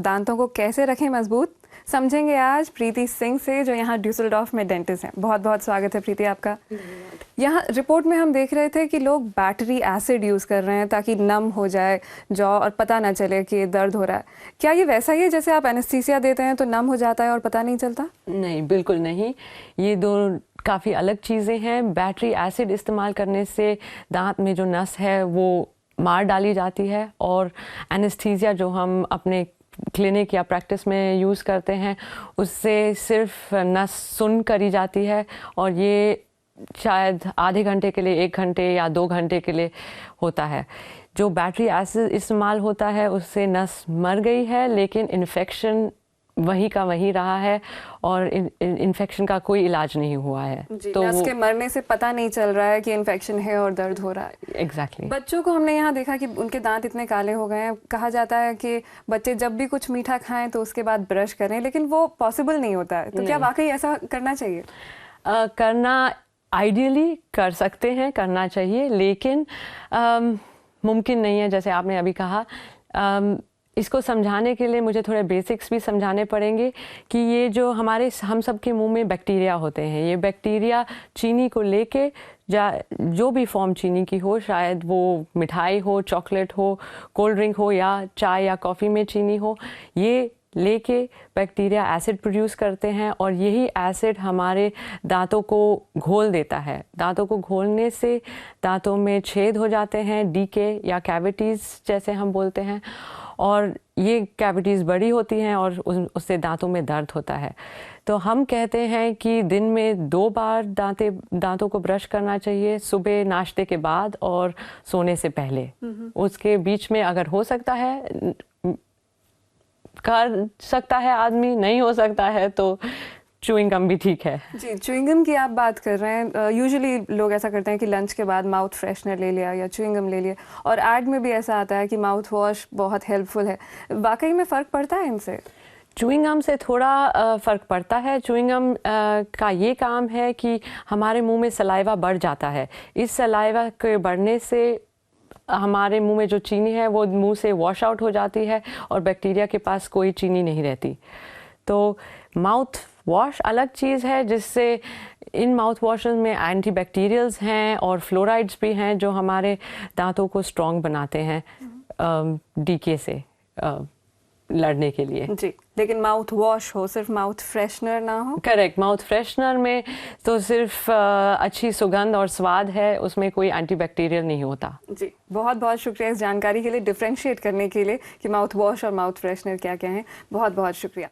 दांतों को कैसे रखें मजबूत, समझेंगे आज प्रीति सिंह से, जो यहाँ ड्यूसलडॉर्फ में डेंटिस्ट हैं। बहुत बहुत स्वागत है प्रीति आपका। यहाँ रिपोर्ट में हम देख रहे थे कि लोग बैटरी एसिड यूज़ कर रहे हैं ताकि नम हो जाए जॉ और पता ना चले कि दर्द हो रहा है। क्या ये वैसा ही है जैसे आप एनेस्थीसिया देते हैं तो नम हो जाता है और पता नहीं चलता? नहीं, बिल्कुल नहीं। ये दो काफ़ी अलग चीज़ें हैं। बैटरी एसिड इस्तेमाल करने से दांत में जो नस है वो मार डाली जाती है, और एनेस्थीसिया जो हम अपने क्लिनिक या प्रैक्टिस में यूज़ करते हैं उससे सिर्फ नस सुन करी जाती है, और ये शायद आधे घंटे के लिए, 1 घंटे या 2 घंटे के लिए होता है। जो बैटरी एसिड इस्तेमाल होता है उससे नस मर गई है, लेकिन इन्फेक्शन वही का वही रहा है, और इन्फेक्शन का कोई इलाज नहीं हुआ है। तो नस के मरने से पता नहीं चल रहा है कि इन्फेक्शन है और दर्द हो रहा है। एग्जैक्टली। बच्चों को हमने यहाँ देखा कि उनके दांत इतने काले हो गए हैं। कहा जाता है कि बच्चे जब भी कुछ मीठा खाएं तो उसके बाद ब्रश करें, लेकिन वो पॉसिबल नहीं होता है। तो क्या वाकई ऐसा करना चाहिए? करना आइडियली कर सकते हैं, करना चाहिए, लेकिन मुमकिन नहीं है। जैसे आपने अभी कहा, इसको समझाने के लिए मुझे थोड़े बेसिक्स भी समझाने पड़ेंगे कि ये जो हम सब के मुंह में बैक्टीरिया होते हैं, ये बैक्टीरिया चीनी को लेके जो भी फॉर्म चीनी की हो, शायद वो मिठाई हो, चॉकलेट हो, कोल्ड ड्रिंक हो, या चाय या कॉफ़ी में चीनी हो, ये लेके बैक्टीरिया एसिड प्रोड्यूस करते हैं, और यही एसिड हमारे दांतों को घोल देता है। दांतों को घोलने से दांतों में छेद हो जाते हैं, डीके या कैविटीज़ जैसे हम बोलते हैं, और ये कैविटीज़ बड़ी होती हैं और उससे दांतों में दर्द होता है। तो हम कहते हैं कि दिन में 2 बार दांतों को ब्रश करना चाहिए, सुबह नाश्ते के बाद और सोने से पहले। उसके बीच में अगर हो सकता है कर सकता है आदमी, नहीं हो सकता है तो च्युइंग गम भी ठीक है। जी, च्युइंग गम की आप बात कर रहे हैं। यूजुअली लोग ऐसा करते हैं कि लंच के बाद माउथ फ्रेशनर ले लिया या च्युइंग गम ले लिया, और एड में भी ऐसा आता है कि माउथ वॉश बहुत हेल्पफुल है। वाकई में फ़र्क पड़ता है इनसे? च्युइंग गम से थोड़ा फ़र्क पड़ता है। च्युइंग गम का ये काम है कि हमारे मुंह में सलाइवा बढ़ जाता है। इस सलाइवा के बढ़ने से हमारे मुंह में जो चीनी है वो मुंह से वॉश आउट हो जाती है, और बैक्टीरिया के पास कोई चीनी नहीं रहती। तो माउथ वॉश अलग चीज़ है, जिससे इन माउथ वॉशेस में एंटीबैक्टीरियल्स हैं और फ्लोराइड्स भी हैं जो हमारे दांतों को स्ट्रॉन्ग बनाते हैं डीके से लड़ने के लिए। जी, लेकिन माउथ वॉश हो, सिर्फ माउथ फ्रेशनर ना हो। करेक्ट। माउथ फ्रेशनर में तो सिर्फ अच्छी सुगंध और स्वाद है, उसमें कोई एंटीबैक्टीरियल नहीं होता। जी, बहुत बहुत शुक्रिया इस जानकारी के लिए, डिफ्रेंशिएट करने के लिए कि माउथ वॉश और माउथ फ्रेशनर क्या क्या हैं। बहुत बहुत शुक्रिया।